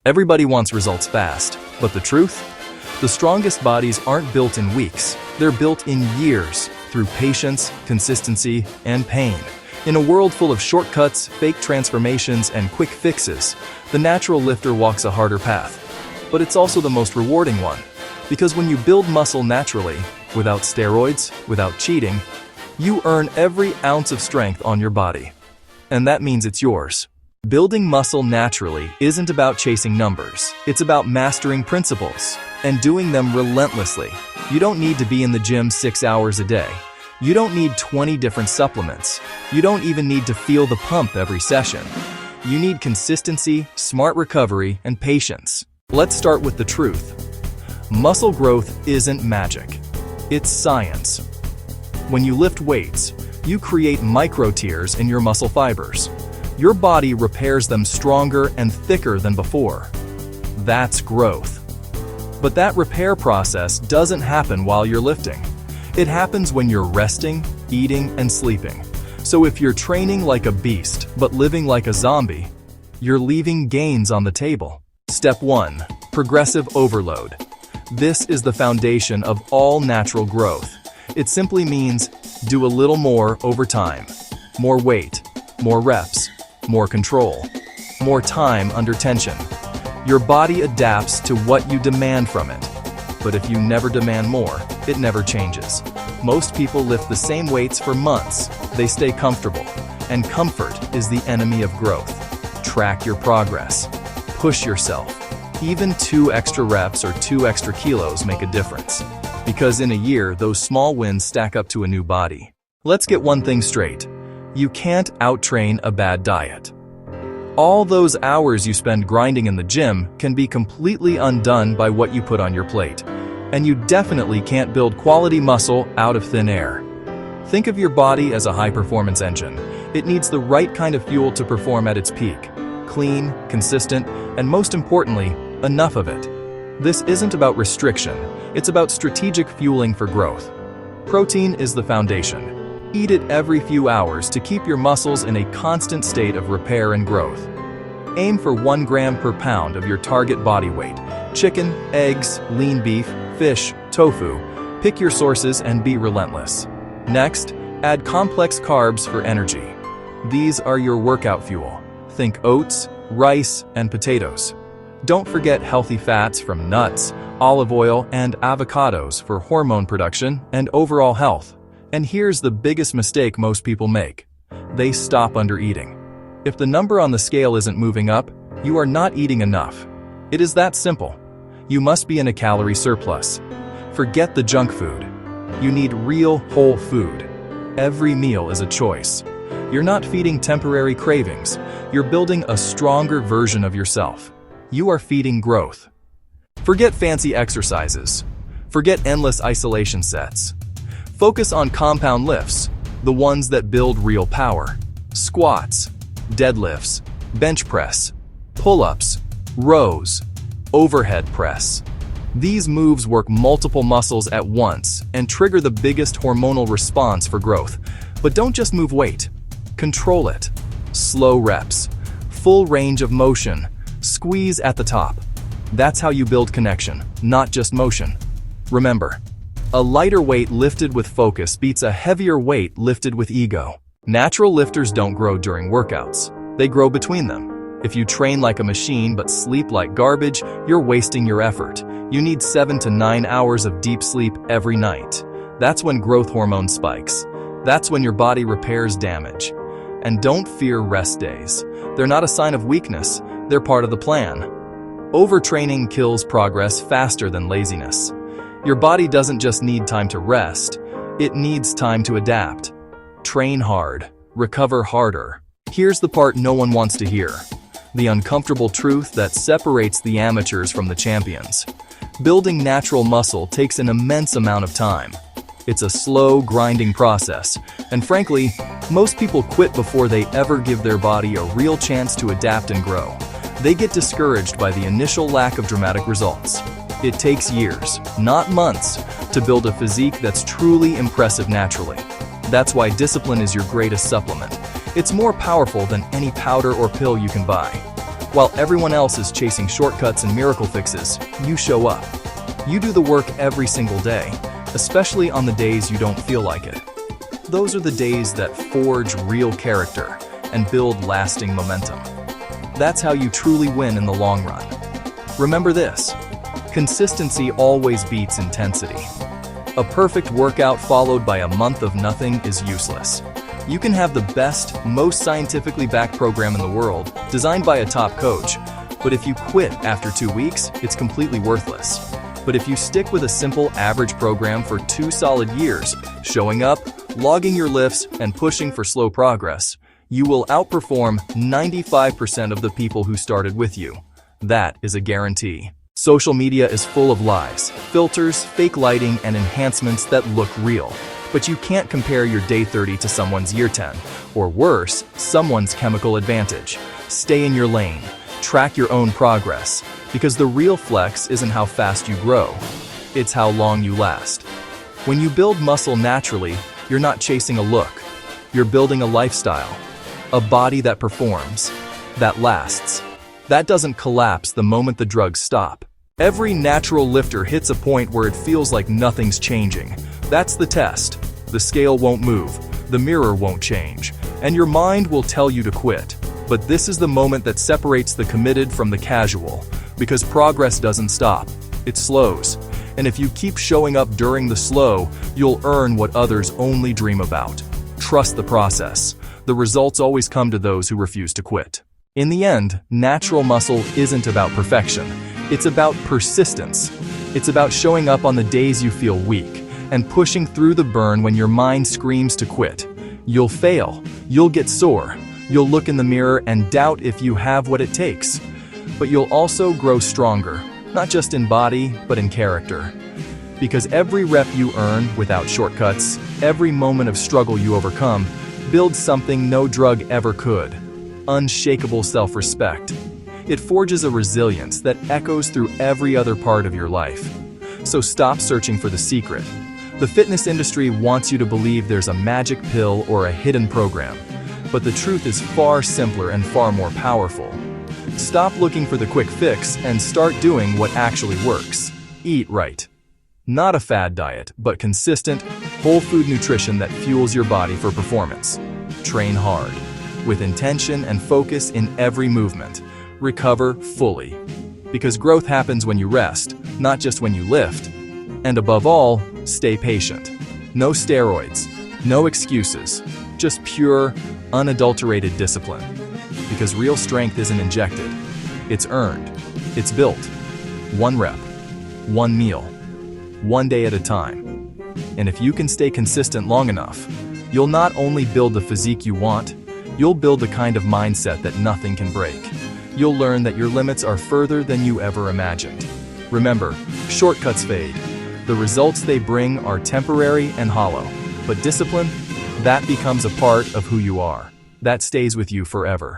Everybody wants results fast, but the truth? The strongest bodies aren't built in weeks. They're built in years through patience, consistency, and pain. In a world full of shortcuts, fake transformations, and quick fixes, the natural lifter walks a harder path. But it's also the most rewarding one. Because when you build muscle naturally, without steroids, without cheating, you earn every ounce of strength on your body. And that means it's yours. Building muscle naturally isn't about chasing numbers. It's about mastering principles and doing them relentlessly. You don't need to be in the gym 6 hours a day. You don't need 20 different supplements. You don't even need to feel the pump every session. You need consistency, smart recovery, and patience. Let's start with the truth. Muscle growth isn't magic. It's science. When you lift weights, you create micro-tears in your muscle fibers. Your body repairs them stronger and thicker than before. That's growth. But that repair process doesn't happen while you're lifting. It happens when you're resting, eating, and sleeping. So if you're training like a beast but living like a zombie, you're leaving gains on the table. Step 1. Progressive overload. This is the foundation of all natural growth. It simply means do a little more over time. More weight, more reps, more control, more time under tension. Your body adapts to what you demand from it. But if you never demand more, it never changes. Most people lift the same weights for months. They stay comfortable. And comfort is the enemy of growth. Track your progress. Push yourself. Even 2 extra reps or 2 extra kilos make a difference. Because in a year, those small wins stack up to a new body. Let's get one thing straight. You can't out-train a bad diet. All those hours you spend grinding in the gym can be completely undone by what you put on your plate. And you definitely can't build quality muscle out of thin air. Think of your body as a high-performance engine. It needs the right kind of fuel to perform at its peak. Clean, consistent, and most importantly, enough of it. This isn't about restriction. It's about strategic fueling for growth. Protein is the foundation. Eat it every few hours to keep your muscles in a constant state of repair and growth. Aim for 1 gram per pound of your target body weight. Chicken, eggs, lean beef, fish, tofu. Pick your sources and be relentless. Next, add complex carbs for energy. These are your workout fuel. Think oats, rice, and potatoes. Don't forget healthy fats from nuts, olive oil, and avocados for hormone production and overall health. And here's the biggest mistake most people make. They stop under eating. If the number on the scale isn't moving up, you are not eating enough. It is that simple. You must be in a calorie surplus. Forget the junk food. You need real, whole food. Every meal is a choice. You're not feeding temporary cravings. You're building a stronger version of yourself. You are feeding growth. Forget fancy exercises. Forget endless isolation sets. Focus on compound lifts, the ones that build real power. Squats, deadlifts, bench press, pull-ups, rows, overhead press. These moves work multiple muscles at once and trigger the biggest hormonal response for growth. But don't just move weight. Control it. Slow reps. Full range of motion. Squeeze at the top. That's how you build connection, not just motion. Remember, a lighter weight lifted with focus beats a heavier weight lifted with ego. Natural lifters don't grow during workouts. They grow between them. If you train like a machine but sleep like garbage, you're wasting your effort. You need 7 to 9 hours of deep sleep every night. That's when growth hormone spikes. That's when your body repairs damage. And don't fear rest days. They're not a sign of weakness. They're part of the plan. Overtraining kills progress faster than laziness. Your body doesn't just need time to rest. It needs time to adapt. Train hard. Recover harder. Here's the part no one wants to hear. The uncomfortable truth that separates the amateurs from the champions. Building natural muscle takes an immense amount of time. It's a slow, grinding process, and frankly, most people quit before they ever give their body a real chance to adapt and grow. They get discouraged by the initial lack of dramatic results. It takes years, not months, to build a physique that's truly impressive naturally. That's why discipline is your greatest supplement. It's more powerful than any powder or pill you can buy. While everyone else is chasing shortcuts and miracle fixes, you show up. You do the work every single day, especially on the days you don't feel like it. Those are the days that forge real character and build lasting momentum. That's how you truly win in the long run. Remember this: consistency always beats intensity. A perfect workout followed by a month of nothing is useless. You can have the best, most scientifically backed program in the world, designed by a top coach, but if you quit after 2 weeks, it's completely worthless. But if you stick with a simple, average program for 2 solid years, showing up, logging your lifts, and pushing for slow progress, you will outperform 95% of the people who started with you. That is a guarantee. Social media is full of lies, filters, fake lighting, and enhancements that look real. But you can't compare your day 30 to someone's year 10, or worse, someone's chemical advantage. Stay in your lane. Track your own progress, because the real flex isn't how fast you grow, it's how long you last. When you build muscle naturally, you're not chasing a look. You're building a lifestyle, a body that performs, that lasts, that doesn't collapse the moment the drugs stop. Every natural lifter hits a point where it feels like nothing's changing. That's the test. The scale won't move, the mirror won't change, and your mind will tell you to quit. But this is the moment that separates the committed from the casual, because progress doesn't stop, it slows. And if you keep showing up during the slow, you'll earn what others only dream about. Trust the process. The results always come to those who refuse to quit. In the end, natural muscle isn't about perfection. It's about persistence. It's about showing up on the days you feel weak and pushing through the burn when your mind screams to quit. You'll fail. You'll get sore. You'll look in the mirror and doubt if you have what it takes. But you'll also grow stronger, not just in body, but in character. Because every rep you earn without shortcuts, every moment of struggle you overcome, builds something no drug ever could: unshakable self-respect. It forges a resilience that echoes through every other part of your life. So stop searching for the secret. The fitness industry wants you to believe there's a magic pill or a hidden program. But the truth is far simpler and far more powerful. Stop looking for the quick fix and start doing what actually works. Eat right. Not a fad diet, but consistent, whole food nutrition that fuels your body for performance. Train hard, with intention and focus in every movement. Recover fully. Because growth happens when you rest, not just when you lift. And above all, stay patient. No steroids, no excuses, just pure, unadulterated discipline. Because real strength isn't injected, it's earned, it's built. 1 rep, 1 meal, 1 day at a time. And if you can stay consistent long enough, you'll not only build the physique you want, you'll build the kind of mindset that nothing can break. You'll learn that your limits are further than you ever imagined. Remember, shortcuts fade. The results they bring are temporary and hollow. But discipline, that becomes a part of who you are. That stays with you forever.